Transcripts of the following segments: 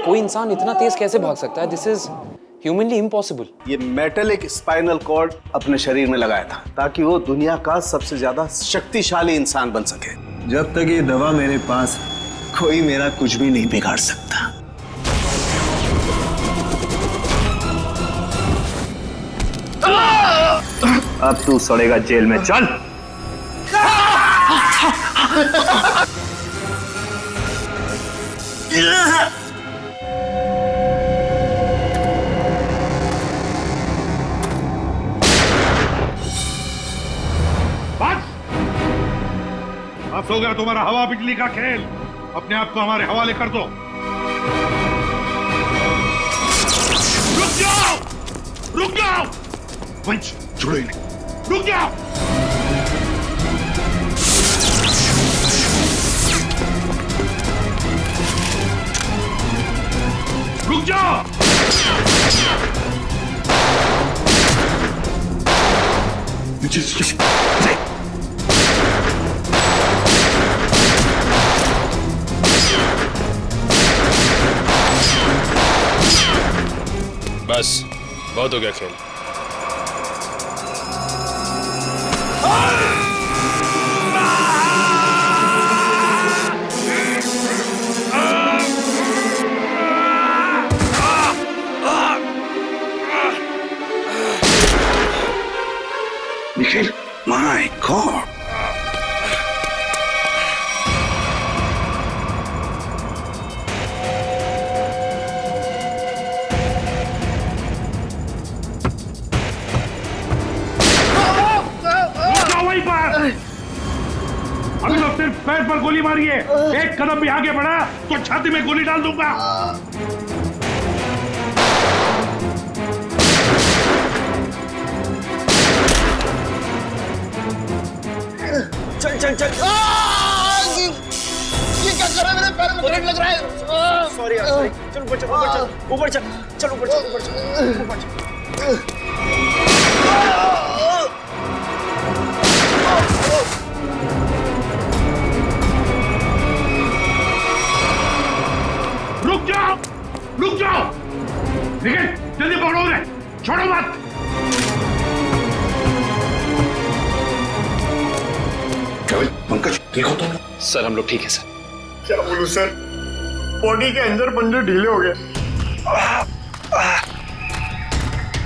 कोई इंसान इतना तेज कैसे भाग सकता है? This is humanly impossible. ये मेटलिक स्पाइनल कॉर्ड अपने शरीर में लगाया था ताकि वो दुनिया का सबसे ज्यादा शक्तिशाली इंसान बन सके। जब तक ये दवा मेरे पास, कोई मेरा कुछ भी नहीं बिगाड़ सकता। अब तू सड़ेगा जेल में, चल। बस हो गया तुम्हारा हवा बिजली का खेल। अपने आप को हमारे हवाले कर दो। रुक जाओ, रुक जाओ। वंश छोड़ो इन्हें, रुक जाओ। रुक जाओ। बस बहुत हो गया खेल। Nikhil, my God. अभी तो सिर्फ पैर पर गोली मारी है। एक कदम भी आगे बढ़ा तो छाती में गोली डाल दूंगा। चल चल चल। ये क्या कर रहा है? मेरे पैर में करंट लग रहा है। सॉरी यार, सॉरी। चल ऊपर चल, ऊपर चल, ऊपर चल, चल ऊपर चल, ऊपर चल, ऊपर चल। रुक जाओ, रुक जाओ। निखिल जल्दी पकड़ो उन्हें, छोड़ो मत। केवल पंकज, ठीक हो तुम? सर हम लोग ठीक है सर। क्या बोलूं सर, बॉडी के अंदर पंजे ढीले हो गए।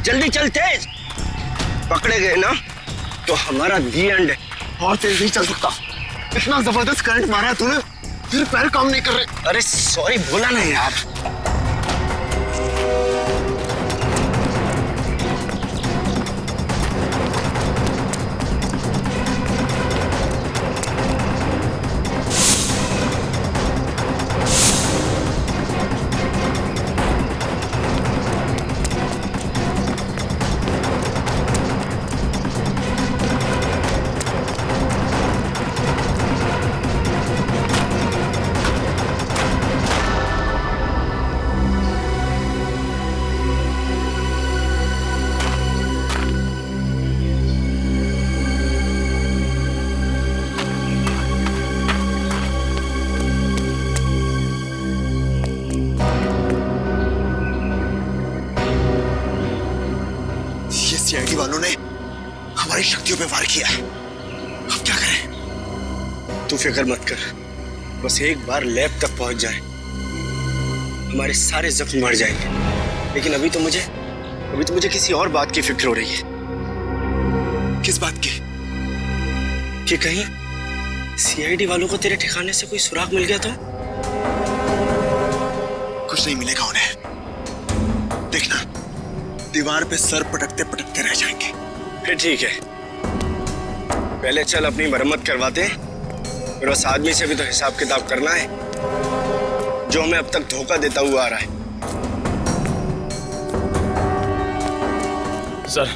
जल्दी चल, तेज। पकड़े गए ना तो हमारा दी एंड है। और तेज नहीं चल सकता। इतना जबरदस्त करंट मारा है तूने, फिर पैर काम नहीं कर रहे। अरे सॉरी बोला नहीं यार। सीआईडी वालों ने हमारी शक्तियों पे वार किया है। अब क्या करें? तू फिक्र मत कर, बस एक बार लैब तक पहुंच जाए, हमारे सारे जख्म मर जाएंगे। लेकिन अभी तो मुझे किसी और बात की फिक्र हो रही है। किस बात की? कि कहीं सीआईडी वालों को तेरे ठिकाने से कोई सुराग मिल गया तो? कुछ नहीं मिलेगा उन्हें। देखना, दीवार पे सर पटकते पटकते रह जाएंगे। फिर ठीक है, पहले चल अपनी मरम्मत करवाते हैं, फिर उस आदमी से भी तो हिसाब किताब करना है जो हमें अब तक धोखा देता हुआ आ रहा है। Sir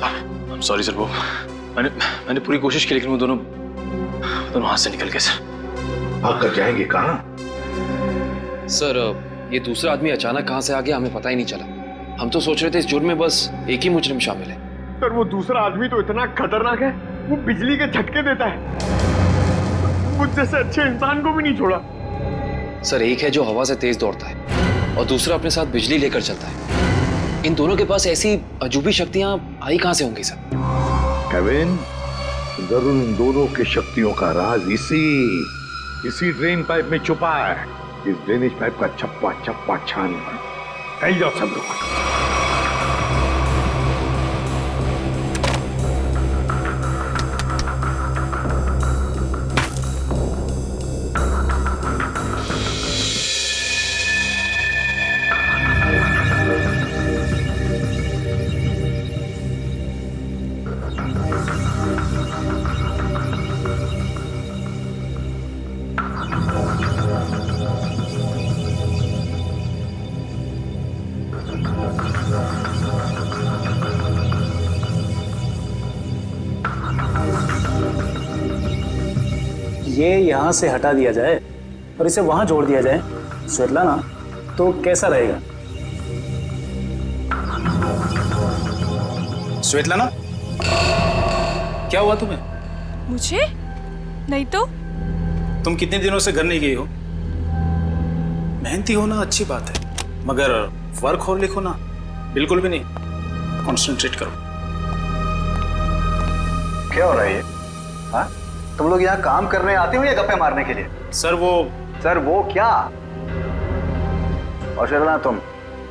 I am sorry sir, वो मैंने पूरी कोशिश की लेकिन वो दोनों हाथ से निकल गए सर। आप कर जाएंगे कहाँ? सर ये दूसरा आदमी अचानक कहाँ से आ गया हमें पता ही नहीं चला। हम तो सोच रहे थे इस जुर्म में बस एक ही मुजरिम शामिल है। पर वो दूसरा आदमी तो इतना खतरनाक है, वो बिजली के झटके देता है। मुझ जैसे अच्छे इंसान को भी नहीं छोड़ा। सर एक है जो हवा से तेज दौड़ता है और दूसरा अपने साथ बिजली लेकर चलता है। इन दोनों के पास ऐसी अजूबी शक्तियां आई कहां से होंगी सर? केविन, जरूर इन दोनों की शक्तियों का राज इसी ड्रेन पाइप में छुपा है। इस ड्रेनेज पाइप का चप्पा चप्पा छान फैल जाओ सब लोग। ये यहाँ से हटा दिया जाए और इसे वहां जोड़ दिया जाए स्वेतलाना, तो कैसा रहेगा? स्वेतलाना, क्या हुआ तुम्हें? मुझे? नहीं तो। तुम कितने दिनों से घर नहीं गई हो? मेहनती होना अच्छी बात है, मगर वर्क और लिखो ना, बिल्कुल भी नहीं। कॉन्सेंट्रेट करो। क्या हो रहा है ये? हाँ, तुम लोग यहाँ काम करने आते हो या गप्पे मारने के लिए? सर वो क्या? और शर्ला, तुम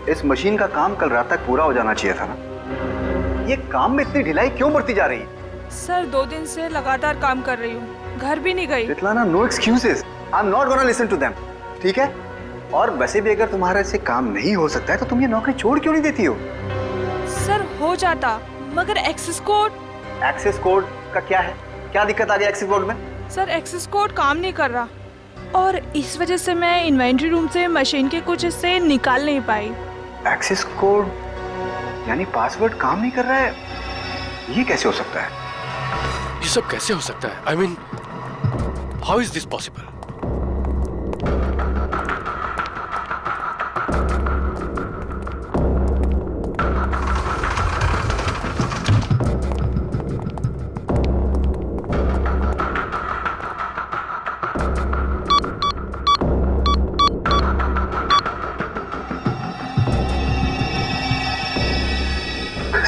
इस मशीन का काम कल रात तक पूरा हो जाना चाहिए था ना। ये काम में इतनी ढिलाई क्यों बढ़ती जा रही है? सर 2 दिन से लगातार काम कर रही हूँ, घर भी नहीं गई। Svetlana, no excuses. I am not gonna listen to them, ठीक है? और वैसे भी अगर तुम्हारे से काम नहीं हो सकता है तो तुम ये नौकरी छोड़ क्यों नहीं देती हो? सर हो जाता, मगर एक्सेस कोड। एक्सेस कोड का क्या है? क्या दिक्कत आ गई एक्सेस कोड में? सर एक्सेस कोड काम नहीं कर रहा और इस वजह से मैं इन्वेंट्री रूम से मशीन के कुछ हिस्से निकाल नहीं पाई। एक्सेस कोड यानी पासवर्ड काम नहीं कर रहा है? ये कैसे हो सकता है? ये सब कैसे हो सकता है? I mean, how is this possible?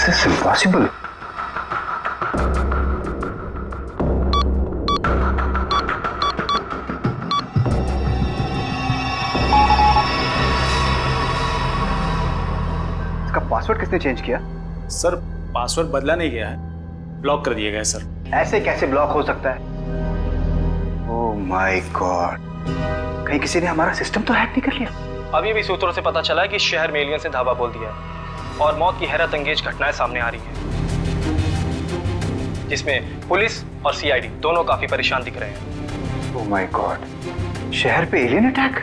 This is impossible. इसका पासवर्ड किसने चेंज किया? सर पासवर्ड बदला नहीं गया है, ब्लॉक कर दिया गया है सर। ऐसे कैसे ब्लॉक हो सकता है? ओह माय गॉड, कहीं किसी ने हमारा सिस्टम तो हैक नहीं कर लिया? अभी भी सूत्रों से पता चला है कि शहर में एलियंस ने धावा बोल दिया है और मौत की हैरत अंगेज घटनाएं सामने आ रही हैं, जिसमें पुलिस और सीआईडी दोनों काफी परेशान दिख रहे हैं। ओह माय गॉड, शहर पे एलियन अटैक?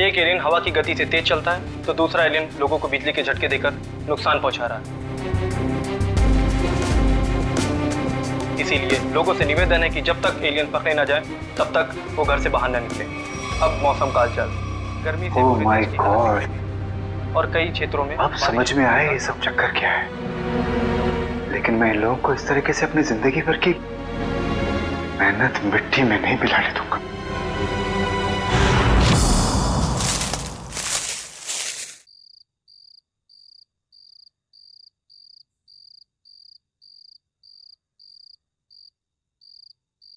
एक एलियन हवा की गति से तेज चलता है तो दूसरा एलियन लोगों को बिजली के झटके देकर नुकसान पहुंचा रहा है। इसीलिए लोगों से निवेदन है कि जब तक एलियन पकड़े न जाए तब तक वो घर से बाहर न निकले। अब मौसम का हालचाल गर्मी से ओह माय गॉड, और कई क्षेत्रों में अब समझ में आया ये सब चक्कर क्या है। लेकिन मैं इन लोगों को इस तरीके से अपनी जिंदगी भर की मेहनत मिट्टी में नहीं मिलाने दूंगा।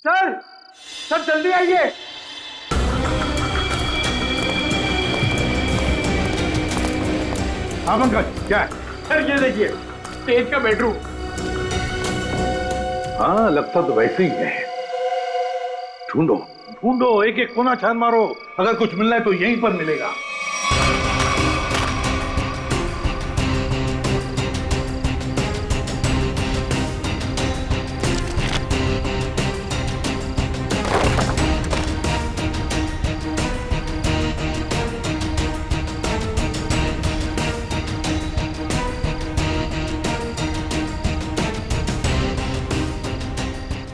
सर जल्दी आइए। हाँ पंकज, क्या है? सर ये देखिए, तेज का बेडरूम। हाँ, लगता तो वैसे ही है। ढूंढो ढूंढो, एक एक कोना छान मारो, अगर कुछ मिलना है तो यहीं पर मिलेगा।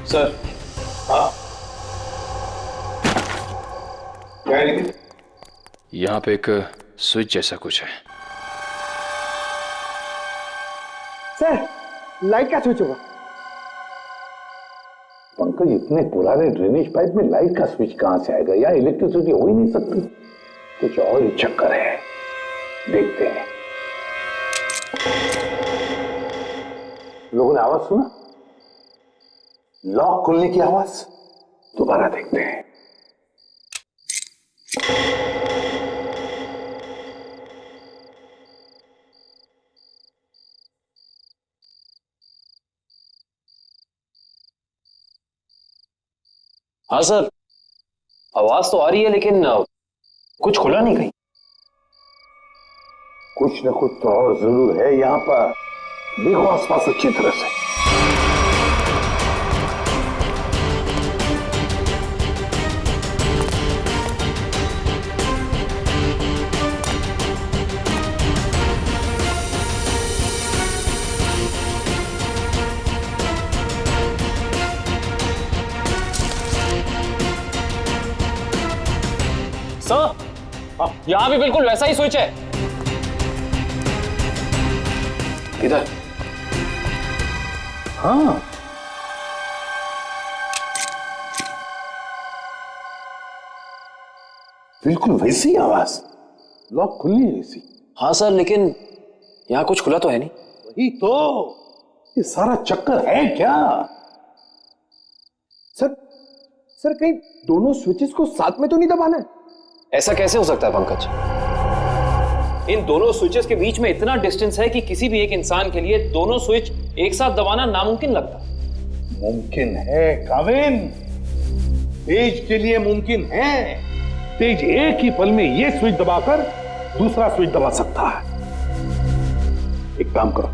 सर यहाँ पे एक स्विच जैसा कुछ है। सर, लाइट का स्विच होगा। पंकज, इतने पुराने ड्रेनेज पाइप में लाइट का स्विच कहां से आएगा? या इलेक्ट्रिसिटी हो ही नहीं सकती। कुछ और ही चक्कर है। देखते हैं। लोगों ने आवाज सुना? लॉक खुलने की आवाज। दोबारा देखते हैं। हाँ सर, आवाज तो आ रही है लेकिन कुछ खुला नहीं कहीं। कुछ न कुछ तो और जरूर है यहां पर। देखो आसपास अच्छी तरह से। सर, यहाँ भी बिल्कुल वैसा ही स्विच है। इधर। हाँ, बिल्कुल वैसी आवाज। लॉक खुलनी है इसी। हाँ सर, लेकिन यहाँ कुछ खुला तो है नहीं। वही तो, ये सारा चक्कर है क्या? सर कहीं दोनों स्विचेस को साथ में तो नहीं दबाना है? ऐसा कैसे हो सकता है पंकज? इन दोनों स्विचेस के बीच में इतना डिस्टेंस है कि किसी भी एक इंसान के लिए दोनों स्विच एक साथ दबाना नामुमकिन लगता। मुमकिन है काविन, तेज के लिए मुमकिन है। तेज एक ही पल में ये स्विच दबाकर दूसरा स्विच दबा सकता है। एक काम करो,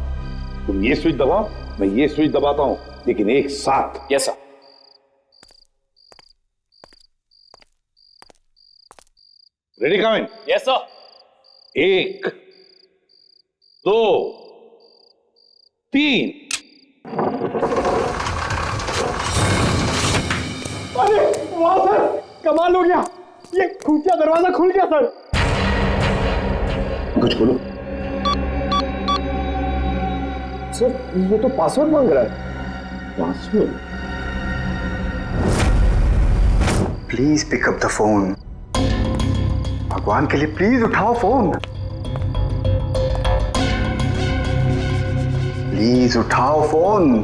तुम ये स्विच दबाओ, मैं ये स्विच दबाता हूं, लेकिन एक साथ। Yes sir. Ready Kavin? Yes sir. 1 2 3। अरे वाह सर, कमाल हो गया, ये खुफिया दरवाजा खुल गया सर। कुछ बोलो। सर ये तो पासवर्ड मांग रहा है। Password? Please pick up the phone. भगवान के लिए प्लीज उठाओ फोन। प्लीज उठाओ फोन।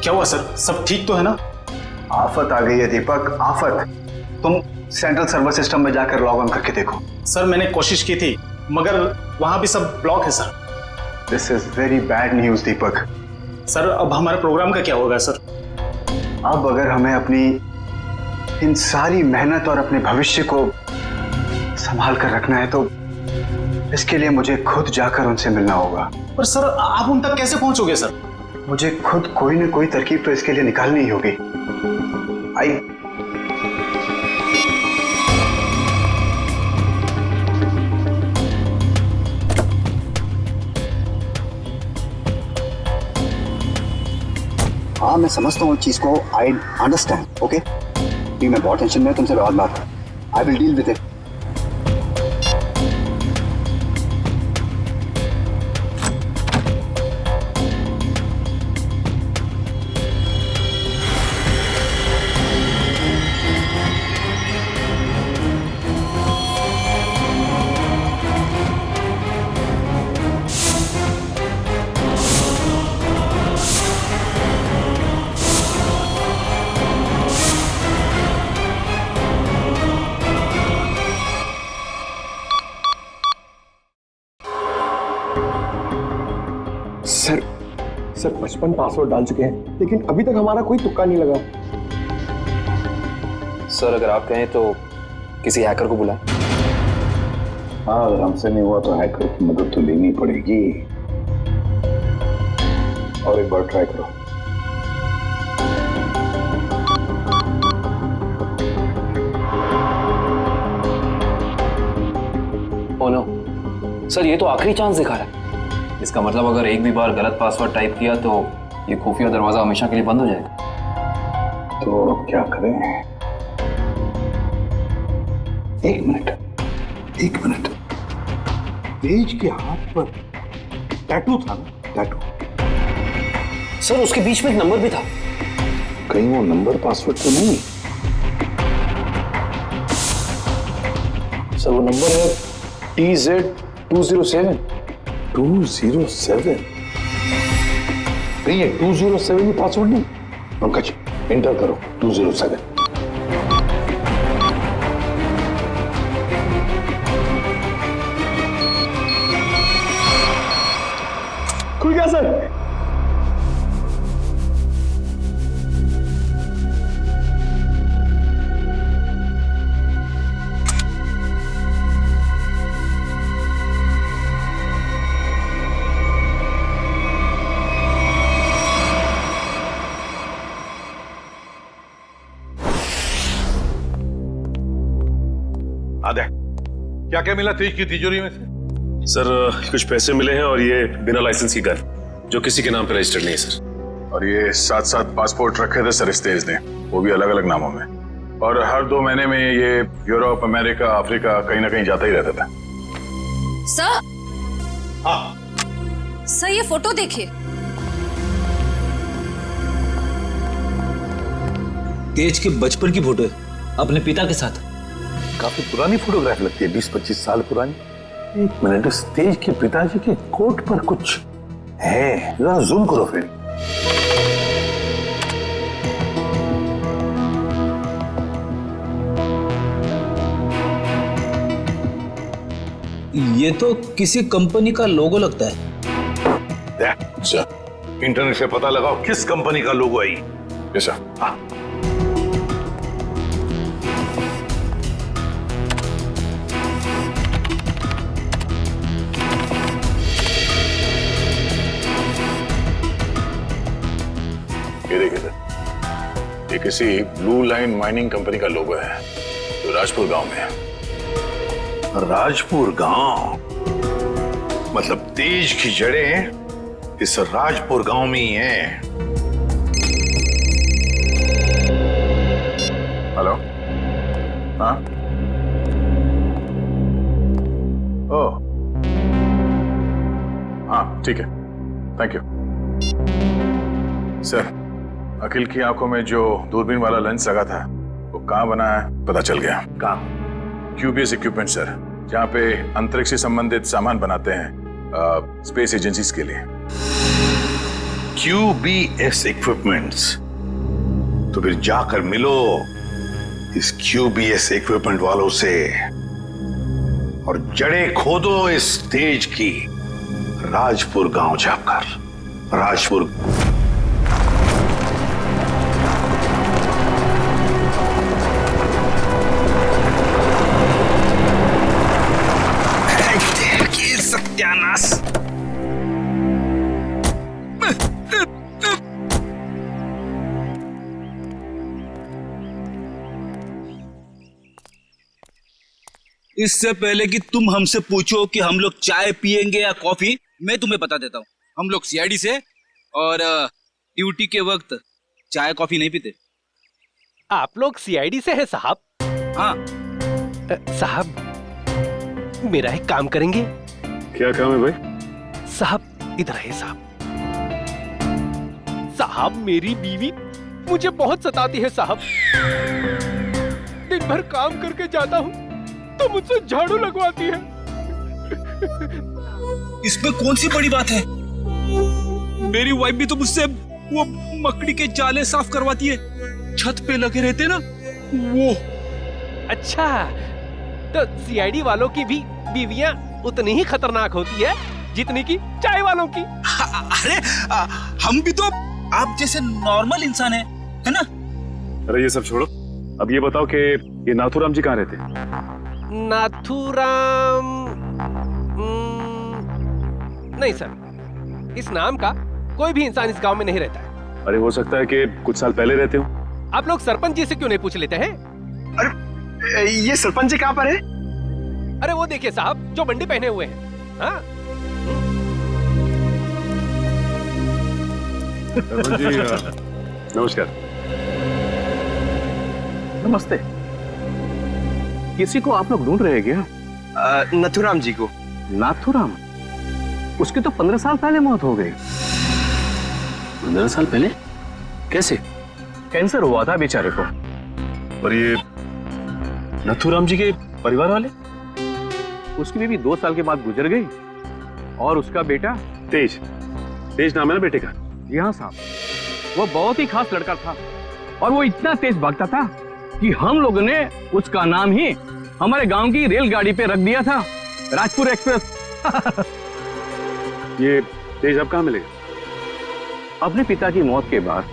क्या हुआ सर, सब ठीक तो है ना? आफत आ गई है दीपक, आफत। तुम सेंट्रल सर्वर सिस्टम में जाकर लॉग ऑन करके देखो। सर मैंने कोशिश की थी, मगर वहां भी सब ब्लॉक है sir. This is very bad news Deepak. Sir अब हमारे प्रोग्राम का क्या होगा सर? अब अगर हमें अपनी इन सारी मेहनत और अपने भविष्य को संभाल कर रखना है तो इसके लिए मुझे खुद जाकर उनसे मिलना होगा। पर सर आप उन तक कैसे पहुंचोगे सर? मुझे खुद कोई न कोई तरकीब तो इसके लिए निकालनी ही होगी। आई हाँ मैं समझता हूँ चीज को, आई अंडरस्टैंड। ओके, मैं बहुत टेंशन में, तुमसे बाद बात। I will deal with it. Sir 55 password डाल चुके हैं, लेकिन अभी तक हमारा कोई तुक्का नहीं लगा। सर अगर आप कहें तो किसी हैकर को बुलाएं। हाँ, अगर हमसे नहीं हुआ तो हैकर की मदद तो लेनी पड़ेगी। और एक बार ट्राई करो। ओ नो सर, ये तो आखिरी चांस दिखा रहा है। इसका मतलब अगर एक भी बार गलत पासवर्ड टाइप किया तो ये खुफिया दरवाजा हमेशा के लिए बंद हो जाएगा। तो अब क्या करें? एक मिनट। तेज के हाथ पर टैटू था ना? टैटू। सर उसके बीच में एक नंबर भी था। कहीं वो नंबर पासवर्ड तो नहीं? सर वो नंबर है TZ207। 207? नहीं है 207 ही पासवर्ड नहीं। पंकज एंटर करो 207। खुल गया सर। आदे क्या क्या मिला तेज की तिजोरी में से? सर कुछ पैसे मिले हैं और ये बिना लाइसेंस की गन जो किसी के नाम पे रजिस्टर्ड नहीं है सर। और ये 7-7 पासपोर्ट रखे थे सर इस तेज ने, वो भी अलग अलग नामों में। और हर 2 महीने में ये यूरोप, अमेरिका, अफ्रीका कहीं ना कहीं जाता ही रहता था। सर, हाँ सर ये फोटो देखिए। तेज के बचपन की फोटो है अपने पिता के साथ। काफी पुरानी फोटोग्राफ लगती है, 20-25 साल पुरानी। एक मिनट, इस तेज के पिताजी के कोट पर कुछ है, जरा जूम करो फिर। ये तो किसी कंपनी का लोगो लगता है। अच्छा, इंटरनेट से पता लगाओ किस कंपनी का लोगो है ये। ऐसा? हाँ। ये देखिए सर, ये किसी ब्लू लाइन माइनिंग कंपनी का लोगो है जो राजपुर गांव में है। राजपुर गांव मतलब तेज की जड़ें इस राजपुर गांव में ही हैं। हेलो, हाँ, ओ, हाँ ठीक है, थैंक यू सर। अखिल की आंखों में जो दूरबीन वाला लेंस लगा था वो कहाँ बना है पता चल गया। कहाँ? QBS इक्विपमेंट सर, जहाँ पे अंतरिक्ष से संबंधित सामान बनाते हैं स्पेस एजेंसीज के लिए। QBS equipments? तो फिर जाकर मिलो इस QBS इक्विपमेंट वालों से और जड़ें खोदो इस तेज की राजपुर गांव जाकर। राजपुर सत्यानाश। इससे पहले कि तुम हमसे पूछो कि हम लोग चाय पियेंगे या कॉफी, मैं तुम्हें बता देता हूँ, हम लोग CID से और ड्यूटी के वक्त चाय कॉफी नहीं पीते। आप लोग CID से हैं साहब? हाँ साहब, मेरा एक काम करेंगे? क्या काम है भाई? साहब इधर है साहब। साहब मेरी बीवी मुझे बहुत सताती है साहब। दिन भर काम करके जाता हूँ तो मुझसे झाड़ू लगवाती है। इसमें कौन सी बड़ी बात है? मेरी वाइफ भी तो मुझसे वो मकड़ी के जाले साफ करवाती है, छत पे लगे रहते ना वो। अच्छा, तो CID वालों की भी बीवियां उतनी ही खतरनाक होती है जितनी की चाय वालों की। अरे हम भी तो आप जैसे नॉर्मल इंसान है ना? अरे ये सब छोड़ो, अब ये बताओ कि ये नाथूराम जी कहाँ रहते हैं? नाथूराम नहीं सर, इस नाम का कोई भी इंसान इस गांव में नहीं रहता है। अरे हो सकता है कि कुछ साल पहले रहते हो। आप लोग सरपंच जी से क्यों नहीं पूछ लेते हैं? अरे ये सरपंच जी कहाँ पर है? अरे वो देखिए साहब, जो बंडी पहने हुए हैं। हाँ? जी नमस्कार। नमस्ते। किसी को आप लोग ढूंढ रहे हैं क्या? नथुराम जी को। नाथूराम? उसकी तो 15 साल पहले मौत हो गई। 15 साल पहले? कैसे? कैंसर हुआ था बेचारे को। और ये नथुराम जी के परिवार वाले? उसकी बीवी 2 साल के बाद गुजर गई और उसका बेटा तेज नाम है ना बेटे का? जी हाँ साहब, वो बहुत ही खास लड़का था और वो इतना तेज भागता था कि हम लोगों ने उसका नाम ही हमारे गांव की रेलगाड़ी पे रख दिया था, राजपुर एक्सप्रेस। ये तेज अब कहाँ मिलेगा? अपने पिता की मौत के बाद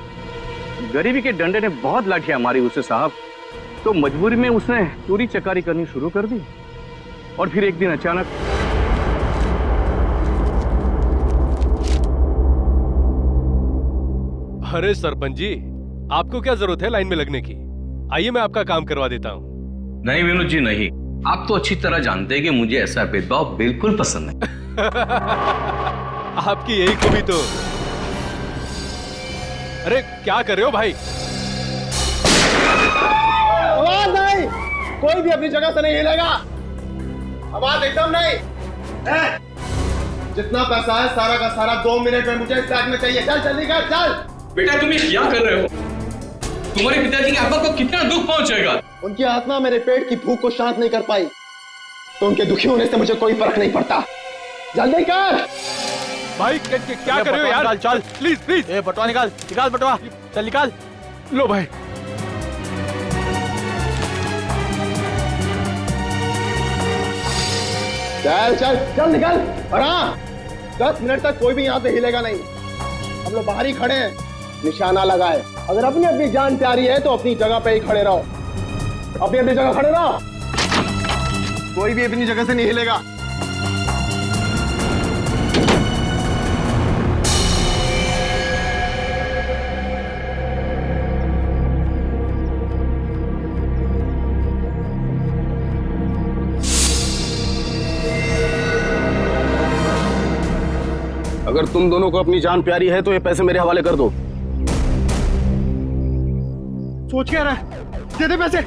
गरीबी के डंडे ने बहुत लाठियां मारी उसे साहब, तो मजबूरी में उसने चोरी चकारी करनी शुरू कर दी और फिर एक दिन अचानक अरे सरपंच जी, आपको क्या जरूरत है लाइन में लगने की? आइए मैं आपका काम करवा देता हूँ। नहीं विनोद जी नहीं, आप तो अच्छी तरह जानते हैं कि मुझे ऐसा भेदभाव बिल्कुल पसंद नहीं। आपकी यही खूबी तो। अरे क्या कर रहे हो भाई? आवाज नहीं, कोई भी अपनी जगह से नहीं हिलेगा। आवाज एकदम नहीं। जितना पैसा है सारा का सारा 2 मिनट में मुझे इस बैग में चाहिए। चल जल्दी कर, चल। बेटा तुम ये क्या कर रहे हो? तुम्हारे पिताजी की आत्मा को कितना दुख पहुंचेगा? उनकी आत्मा मेरे पेट की भूख को शांत नहीं कर पाई, तो उनके दुखी होने से मुझे कोई फर्क नहीं पड़ता। जल्दी कर भाई, क्या कर रहे हो यार? चल प्लीज प्लीज। ए बटवा निकाल बटवा, चल निकाल। लो भाई। चल चल चल निकल। और हाँ, 10 मिनट तक कोई भी यहाँ से हिलेगा नहीं। हम लोग बाहर ही खड़े हैं, निशाना लगाए। अगर अपनी अपनी जान प्यारी है तो अपनी जगह पे ही खड़े रहो, अपनी अपनी जगह खड़े रहो। कोई भी अपनी जगह से नहीं हिलेगा। अगर तुम दोनों को अपनी जान प्यारी है तो ये पैसे मेरे हवाले कर दो। सोच क्या रहा है? दे दे पैसे।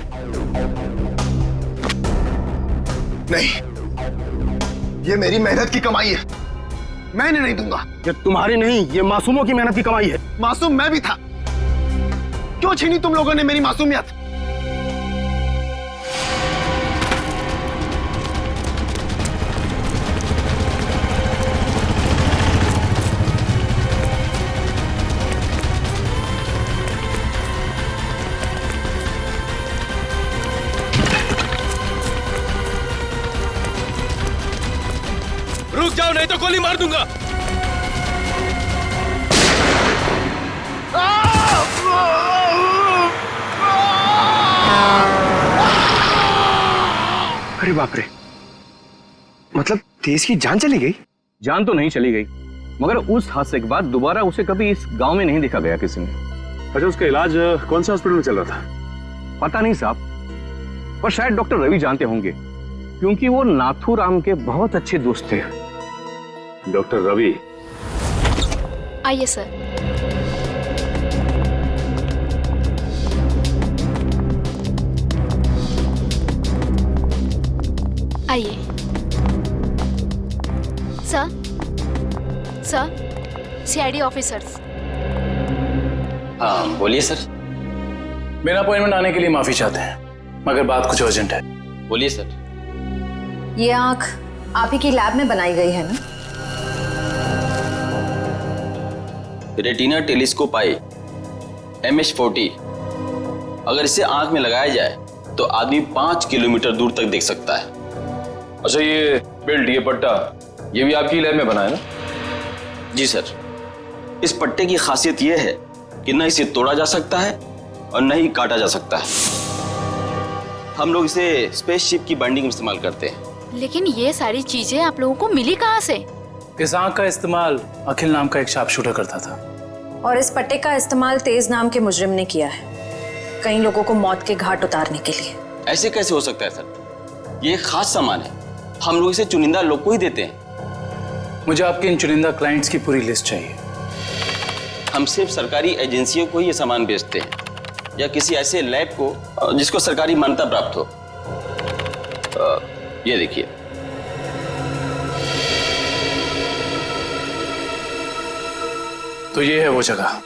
नहीं, ये मेरी मेहनत की कमाई है, मैं इन्हें नहीं दूंगा। ये तुम्हारी नहीं, ये मासूमों की मेहनत की कमाई है। मासूम मैं भी था, क्यों छीनी तुम लोगों ने मेरी मासूमियत? रुक जाओ नहीं तो गोली मार दूंगा। अरे बाप रे, मतलब तेज की जान चली गई? जान तो नहीं चली गई, मगर उस हादसे के बाद दोबारा उसे कभी इस गांव में नहीं देखा गया किसी ने। अच्छा, उसका इलाज कौन से हॉस्पिटल में चल रहा था? पता नहीं साहब, पर शायद डॉक्टर रवि जानते होंगे, क्योंकि वो नाथूराम के बहुत अच्छे दोस्त थे। डॉक्टर रवि? आइए सर। आइए सर, सीआईडी ऑफिसर्स। हाँ बोलिए सर। मेरा अपॉइंटमेंट आने के लिए माफी चाहते हैं, मगर बात कुछ अर्जेंट है। बोलिए सर। ये आंख आप ही की लैब में बनाई गई है ना? रेटिना टेलीस्कोप आई MH40, अगर इसे आंख में लगाया जाए तो आदमी 5 किलोमीटर दूर तक देख सकता है। अच्छा, ये बेल्ट, ये पट्टा, ये भी आपकी लैब में बना है ना? जी सर। इस पट्टे की खासियत यह है कि न इसे तोड़ा जा सकता है और न ही काटा जा सकता है। हम लोग इसे स्पेसशिप की बाइंडिंग में इस्तेमाल करते हैं। लेकिन ये सारी चीजें आप लोगों को मिली कहाँ से? इस आंख का इस्तेमाल अखिल नाम का एक शार्प शूटर करता था, और इस पट्टे का इस्तेमाल तेज नाम के मुजरिम ने किया है, कई लोगों को मौत के घाट उतारने के लिए। ऐसे कैसे हो सकता है सर? ये खास सामान है, हम लोग इसे चुनिंदा लोग को ही देते हैं। मुझे आपके इन चुनिंदा क्लाइंट्स की पूरी लिस्ट चाहिए। हम सिर्फ सरकारी एजेंसियों को ही ये सामान बेचते हैं, या किसी ऐसे लैब को जिसको सरकारी मान्यता प्राप्त हो। ये देखिए, तो ये है वो जगह,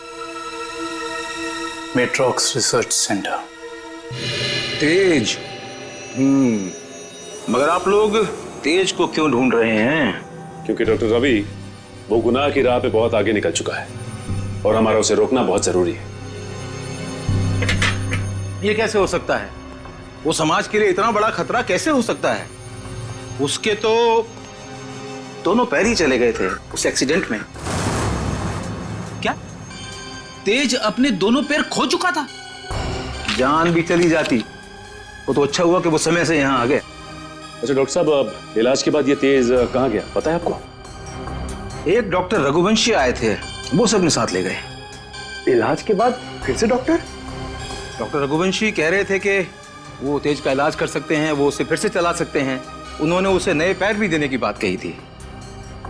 मेट्रॉक्स रिसर्च सेंटर। तेज। मगर आप लोग तेज को क्यों ढूंढ रहे हैं? क्योंकि डॉक्टर रवि वो गुनाह की राह पे बहुत आगे निकल चुका है और हमारा उसे रोकना बहुत जरूरी है। ये कैसे हो सकता है? वो समाज के लिए इतना बड़ा खतरा कैसे हो सकता है? उसके तो दोनों पैर ही चले गए थे उस एक्सीडेंट में। क्या तेज अपने दोनों पैर खो चुका था? जान भी चली जाती। वो तो अच्छा हुआ कि वो समय से यहाँ आ गए। अच्छा डॉक्टर साहब, अब इलाज के बाद ये तेज कहाँ गया पता है आपको? एक डॉक्टर रघुवंशी आए थे, वो सब ने साथ ले गए। इलाज के बाद फिर से डॉक्टर? डॉक्टर रघुवंशी कह रहे थे कि वो तेज का इलाज कर सकते हैं, वो उसे फिर से चला सकते हैं। उन्होंने उसे नए पैर भी देने की बात कही थी।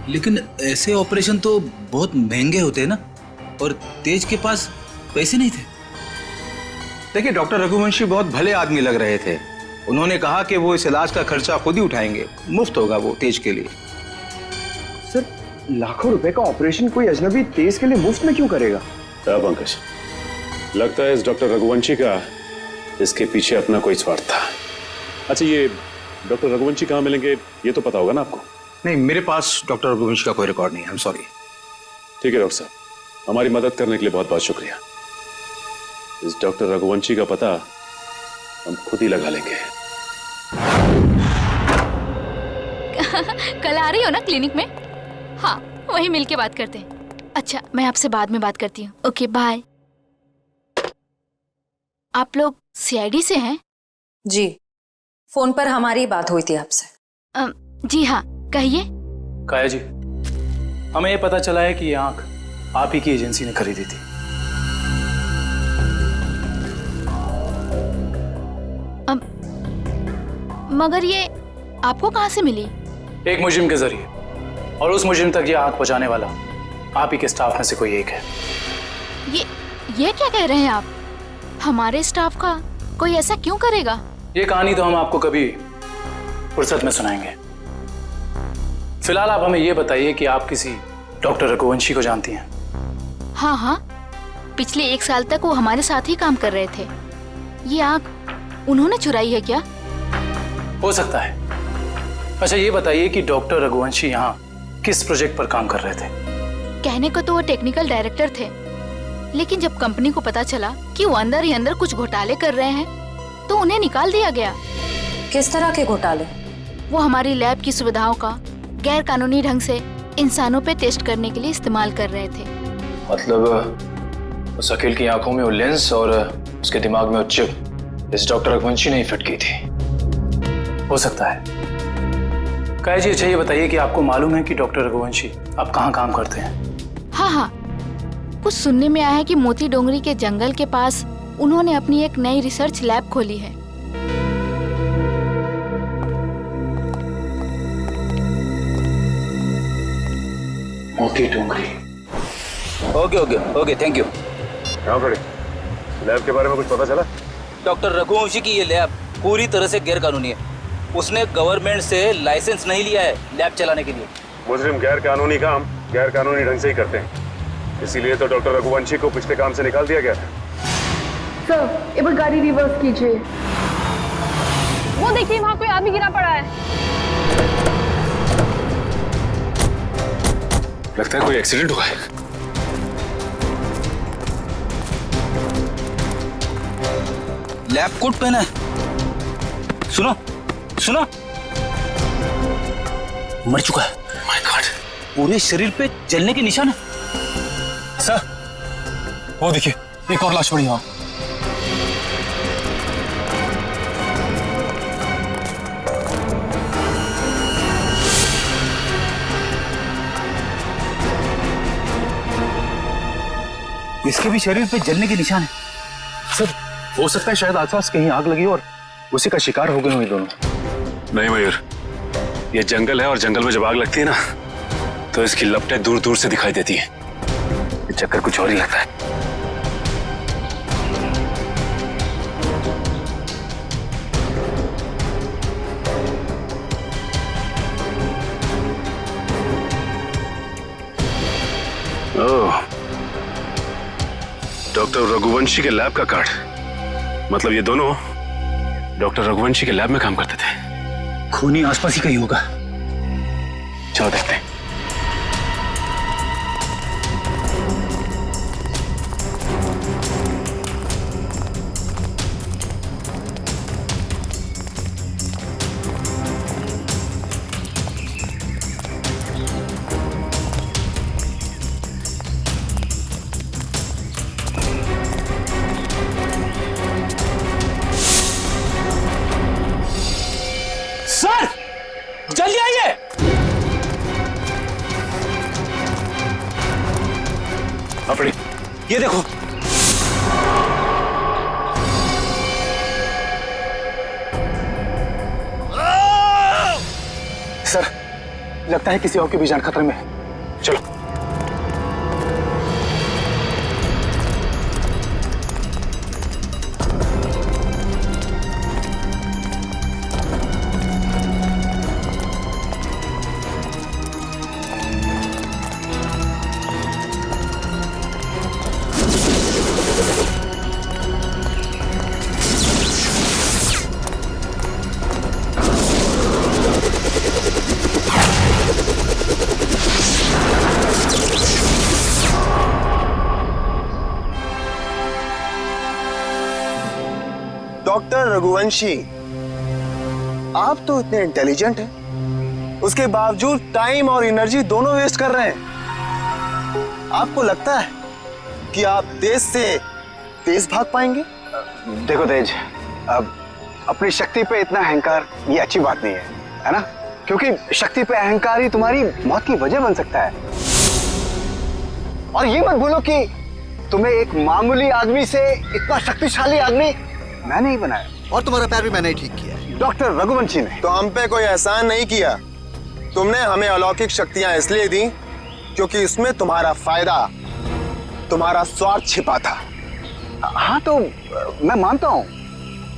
लेकिन ऐसे ऑपरेशन तो बहुत महंगे होते हैं ना, और तेज के पास पैसे नहीं थे। देखिए डॉक्टर रघुवंशी बहुत भले आदमी लग रहे थे। उन्होंने कहा कि वो इस इलाज का खर्चा खुद ही उठाएंगे, मुफ्त होगा वो तेज के लिए। सर, लाखों रुपए का ऑपरेशन कोई अजनबी तेज के लिए मुफ्त में क्यों करेगा? पंकज, लगता है इस डॉक्टर रघुवंशी का इसके पीछे अपना कोई स्वार्थ था। अच्छा, ये डॉक्टर रघुवंशी कहाँ मिलेंगे ये तो पता होगा ना आपको? नहीं, मेरे पास डॉक्टर रघुवंशी का कोई रिकॉर्ड नहीं है। I am sorry. ठीक है डॉक्टर साहब, हमारी मदद करने के लिए बहुत बहुत शुक्रिया। इस डॉक्टर रघुवंशी का पता हम खुद ही लगा लेंगे। कल आ रही हो ना क्लिनिक में? हाँ, वहीं मिलके बात करते हैं। अच्छा, मैं आपसे बाद में बात करती हूँ। Okay, bye. आप लोग सीआईडी से हैं? जी, फोन पर हमारी बात हुई थी आपसे। जी हाँ, कहिए। काया जी, हमें ये पता चला है कि ये आंख आप ही की एजेंसी ने खरीदी थी। मगर ये आपको कहाँ से मिली? एक मुजरिम के जरिए, और उस मुजरिम तक ये आंख पहुंचाने वाला आप ही के स्टाफ में से कोई एक है। ये क्या कह रहे हैं आप? हमारे स्टाफ का कोई ऐसा क्यों करेगा? ये कहानी तो हम आपको कभी फुर्सत में सुनाएंगे। फिलहाल आप हमें ये बताइए कि आप किसी डॉक्टर रघुवंशी को जानती हैं? हाँ हाँ, पिछले 1 साल तक वो हमारे साथ ही काम कर रहे थे। ये आंख उन्होंने चुराई है क्या? हो सकता है। अच्छा, ये बताइए कि डॉक्टर रघुवंशी यहाँ किस प्रोजेक्ट पर काम कर रहे थे? कहने को तो वो टेक्निकल डायरेक्टर थे, लेकिन जब कंपनी को पता चला कि वो अंदर ही अंदर कुछ घोटाले कर रहे हैं तो उन्हें निकाल दिया गया। किस तरह के घोटाले? वो हमारी लैब की सुविधाओं का गैर कानूनी ढंग से इंसानों पे टेस्ट करने के लिए इस्तेमाल कर रहे थे। मतलब उस अकील की आंखों में वो लेंस और उसके दिमाग में वो चिप इस डॉक्टर रघुवंशी ने ही फिट की थी। हो सकता है। काया जी, अच्छा ये बताइए कि आपको मालूम है कि डॉक्टर रघुवंशी आप कहाँ काम करते हैं? हाँ हाँ, कुछ सुनने में आया है कि मोती डोंगरी के जंगल के पास उन्होंने अपनी एक नई रिसर्च लैब खोली है। Moti Dongri. Okay okay okay, thank you. हाँ खड़े, लैब के बारे में कुछ पता चला? डॉक्टर रघुवंशी की ये लैब पूरी तरह से गैर कानूनी है। उसने गवर्नमेंट से लाइसेंस नहीं लिया है लैब चलाने के लिए। मुजरिम गैर कानूनी काम गैर कानूनी ढंग से ही करते हैं, इसीलिए तो डॉक्टर रघुवंशी को पिछले काम से निकाल दिया गया था। सर, एक बार गाड़ी रिवर्स कीजिए। वो देखिए, वहाँ कोई आदमी गिरा पड़ा है। लगता है कोई एक्सीडेंट हुआ है। लैब कोट पहना है। सुनो सुनो, मर चुका है। माय गॉड, पूरे शरीर पे जलने के निशान है। सर, वो देखिए, एक और लाश पड़ी वहां। इसके भी शरीर पे जलने के निशान है। सर, हो सकता है शायद आसपास कहीं आग लगी और उसी का शिकार हो गए हो ये दोनों। नहीं मयूर, ये जंगल है और जंगल में जब आग लगती है ना तो इसकी लपटें दूर दूर से दिखाई देती हैं। ये चक्कर कुछ और ही लगता है। ओह, डॉक्टर रघुवंशी के लैब का कार्ड। मतलब ये दोनों डॉक्टर रघुवंशी के लैब में काम करते थे। खूनी आसपास ही कहीं होगा। चलो देखते हैं। सर जल्दी आइए। अपनी ये देखो। सर लगता है किसी और की भी जान खतरे में है। चलो। डॉक्टर रघुवंशी, आप तो इतने इंटेलिजेंट हैं, उसके बावजूद टाइम और एनर्जी दोनों वेस्ट कर रहे हैं। आपको लगता है कि आप देश से तेज भाग पाएंगे? देखो तेज, अब अपनी शक्ति पे इतना अहंकार ये अच्छी बात नहीं है ना? क्योंकि शक्ति पे अहंकार ही तुम्हारी मौत की वजह बन सकता है। और ये मत भूलो कि तुम्हें एक मामूली आदमी से इतना शक्तिशाली आदमी मैंने ही बनाया, और तुम्हारा पैर भी मैंने ही ठीक किया है। डॉक्टर रघुवंशी ने। तो हम पे कोई एहसान नहीं किया। तुमने हमें अलौकिक शक्तियां इसलिए दी क्योंकि इसमें तुम्हारा फायदा, तुम्हारा स्वार्थ छिपा था। हाँ तो मैं मानता हूँ,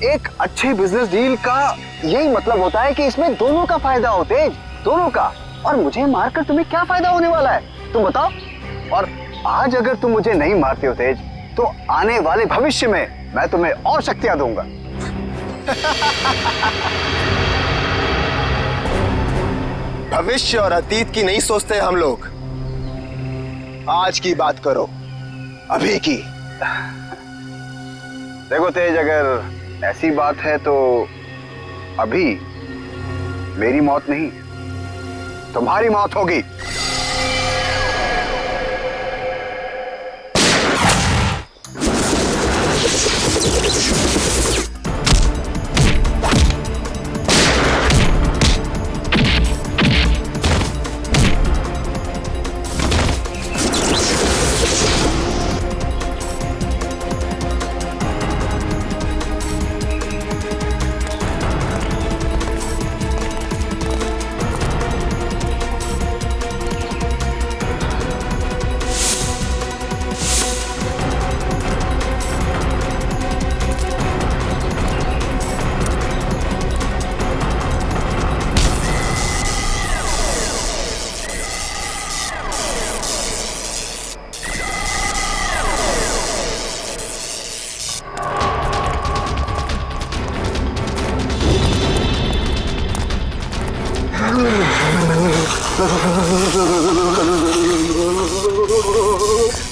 एक अच्छे बिजनेस डील का यही मतलब होता है कि इसमें दोनों का फायदा हो तेज, दोनों का। और मुझे मारकर तुम्हें क्या फायदा होने वाला है तुम बताओ? और आज अगर तुम मुझे नहीं मारते हो तेज, तो आने वाले भविष्य में मैं तुम्हें और शक्तियां दूंगा। भविष्य और अतीत की नहीं सोचते हम लोग, आज की बात करो, अभी की। देखो तेज, अगर ऐसी बात है तो अभी मेरी मौत नहीं, तुम्हारी मौत होगी।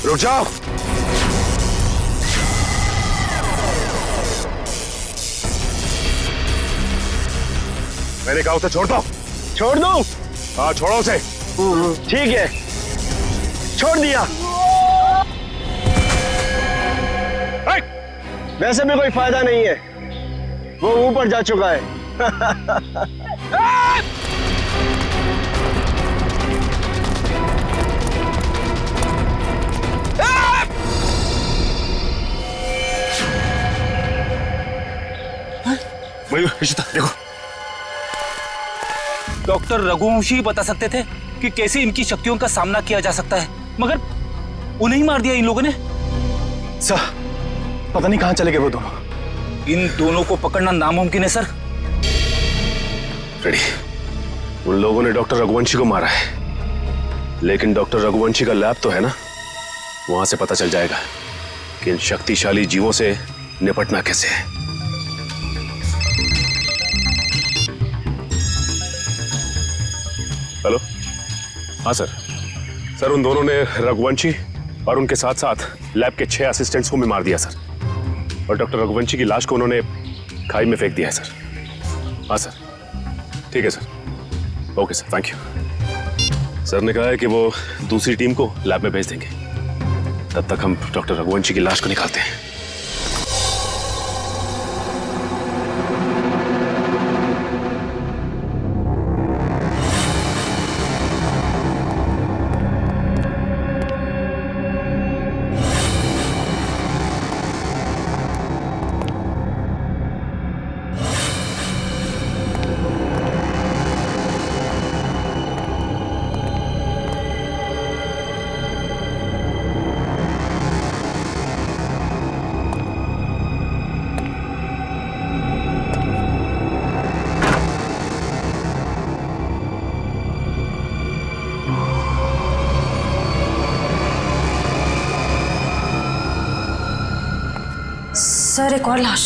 रुक जाओ। मैंने कहा उसे छोड़ दो। छोड़ दो? हाँ छोड़ो उसे। ठीक है, छोड़ दिया। वैसे भी कोई फायदा नहीं है, वो ऊपर जा चुका है। देखो, डॉक्टर रघुवंशी बता सकते थे कि कैसे इनकी शक्तियों का सामना किया जा सकता है, मगर उन्हें ही मार दिया इन लोगों ने। सर पता नहीं कहां चले गए वो दोनों। इन दोनों को पकड़ना नामुमकिन है सर। रेडी, उन लोगों ने डॉक्टर रघुवंशी को मारा है, लेकिन डॉक्टर रघुवंशी का लैब तो है ना, वहां से पता चल जाएगा कि इन शक्तिशाली जीवों से निपटना कैसे है। हेलो, हाँ सर। सर उन दोनों ने रघुवंशी और उनके साथ साथ लैब के 6 असिस्टेंट्स को भी मार दिया सर, और डॉक्टर रघुवंशी की लाश को उन्होंने खाई में फेंक दिया है सर। हाँ सर, ठीक है sir. Okay sir, thank you. Sir ने कहा है कि वो दूसरी टीम को लैब में भेज देंगे, तब तक हम डॉक्टर रघुवंशी की लाश को निकालते हैं। सर, एक और लाश।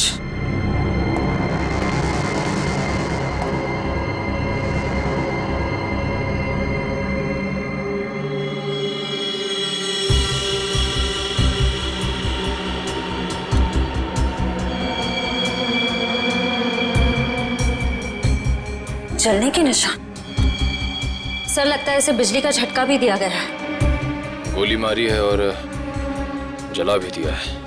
जलने के निशान। सर, लगता है इसे बिजली का झटका भी दिया गया है। गोली मारी है और जला भी दिया है।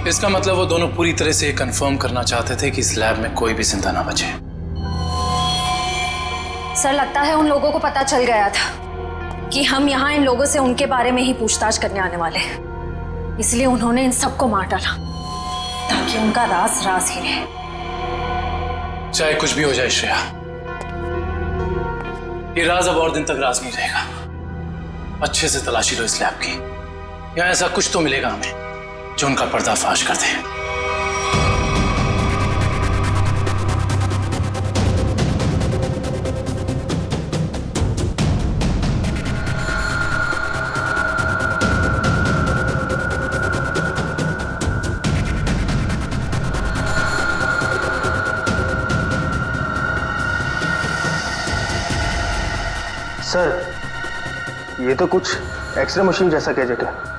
इसका मतलब वो दोनों पूरी तरह से कंफर्म करना चाहते थे कि इस लैब में कोई भी जिंदा ना बचे। सर, लगता है उन लोगों को पता चल गया था कि हम यहाँ इन लोगों से उनके बारे में ही पूछताछ करने आने वाले हैं, इसलिए उन्होंने इन सबको मार डाला ताकि उनका राज राज ही रहे। चाहे कुछ भी हो जाए श्रेया, ये राज अब और दिन तक राज नहीं रहेगा। अच्छे से तलाशी लो इस लैब की, यहाँ ऐसा कुछ तो मिलेगा हमें जो उनका पर्दाफाश कर दे। सर, ये तो कुछ एक्सरे मशीन जैसा गैजेट है।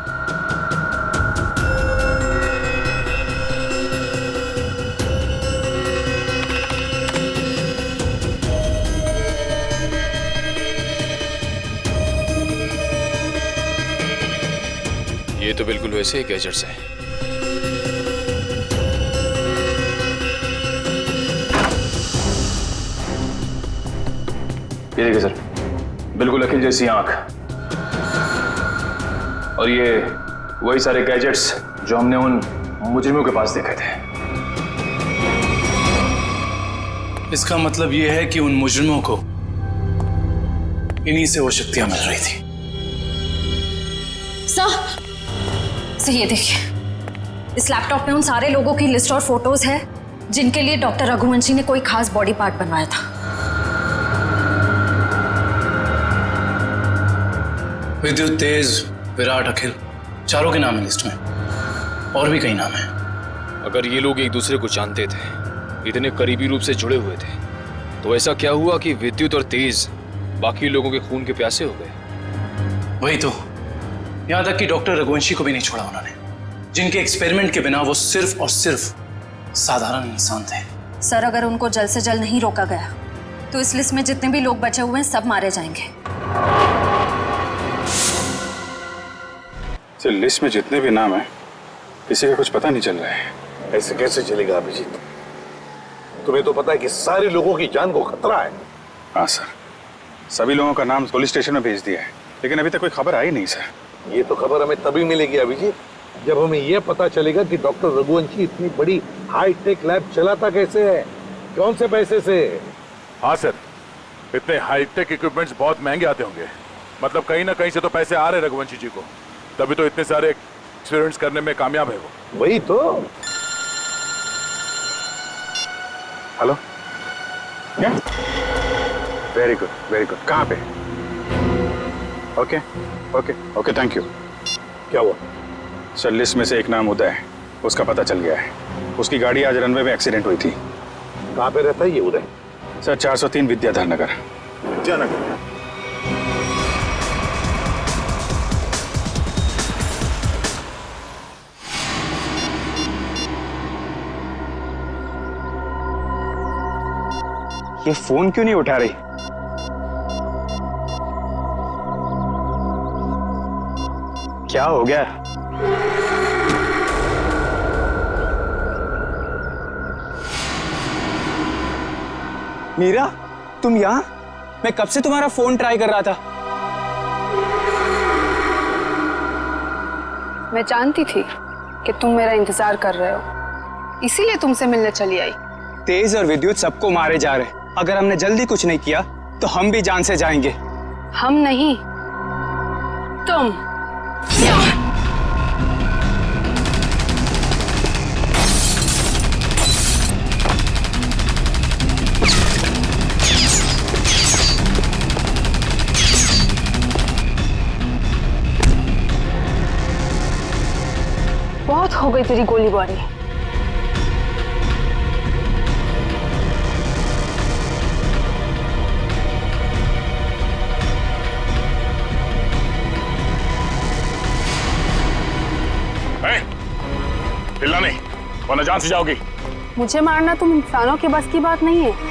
ये तो बिल्कुल वैसे ही गैजेट्स हैं। ये देखिए सर, बिल्कुल अखिल जैसी आंख, और ये वही सारे गैजेट्स जो हमने उन मुजरिमों के पास देखे थे। इसका मतलब ये है कि उन मुजरिमों को इन्हीं से वो शक्तियां मिल रही थी। सर, ये देखिए, इस लैपटॉप में उन सारे लोगों की लिस्ट और फोटोज है जिनके लिए डॉक्टर रघुवंशी ने कोई खास बॉडी पार्ट बनवाया था। विद्युत, तेज, विराट, अखिल, चारों के नाम है लिस्ट में, और भी कई नाम हैं। अगर ये लोग एक दूसरे को जानते थे, इतने करीबी रूप से जुड़े हुए थे, तो ऐसा क्या हुआ कि विद्युत और तेज बाकी लोगों के खून के प्यासे हो गए? वही तो, यहां तक कि डॉक्टर रघुवंशी को भी नहीं छोड़ा उन्होंने, जिनके एक्सपेरिमेंट के बिना वो सिर्फ और सिर्फ साधारण इंसान थे। सर, अगर उनको जल्द से जल्द नहीं रोका गया तो इस लिस्ट में जितने भी लोग बचे हुए हैं सब मारे जाएंगे। लिस्ट में जितने भी नाम हैं, किसी का कुछ पता नहीं चल रहा है। ऐसे कैसे चलेगा अभिजीत? तुम्हें तो पता है कि सारे लोगों की जान को खतरा है। हाँ सर, सभी लोगों का नाम पुलिस स्टेशन में भेज दिया है, लेकिन अभी तक कोई खबर आई नहीं सर। ये तो खबर हमें तभी मिलेगी अभिजीत, जब हमें यह पता चलेगा कि डॉक्टर रघुवंशी इतनी बड़ी हाईटेक लैब चलाता कैसे है, कौन से पैसे से। हाँ सर, इतने हाईटेक इक्विपमेंट्स बहुत महंगे आते होंगे, मतलब कहीं ना कहीं से तो पैसे आ रहे रघुवंशी जी को, तभी तो इतने सारे एक्सपेरिमेंट्स करने में कामयाब है वो। वही तो। हेलो, क्या? Very good, very good. कहाँ पे? Okay okay okay, thank you. क्या हुआ? सर, लिस्ट में से एक नाम उदय है, उसका पता चल गया है। उसकी गाड़ी आज रनवे में एक्सीडेंट हुई थी। कहाँ पे रहता है ये उदय? सर, 403 विद्याधर नगर। विद्यानगर। ये फोन क्यों नहीं उठा रही? क्या हो गया? मीरा, तुम यहां? मैं कब से तुम्हारा फोन ट्राई कर रहा था। मैं जानती थी कि तुम मेरा इंतजार कर रहे हो, इसीलिए तुमसे मिलने चली आई। तेज और विद्युत सबको मारे जा रहे। अगर हमने जल्दी कुछ नहीं किया तो हम भी जान से जाएंगे। हम नहीं, तुम। बहुत हो गई तेरी गोलीबारी। हिलना नहीं, वरना जान से जाओगी। मुझे मारना तुम इंसानों के बस की बात नहीं है।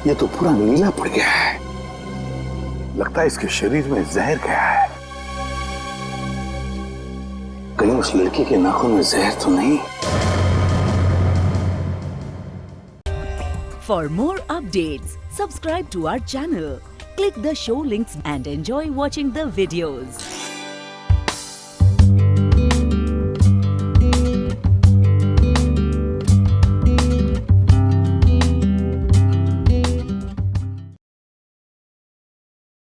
ये तो पूरा नीला पड़ गया है। लगता है इसके शरीर में जहर गया है। कहीं उस लड़की के नाखून में जहर तो नहीं? For more updates, subscribe to our channel, click the show links and enjoy watching the videos.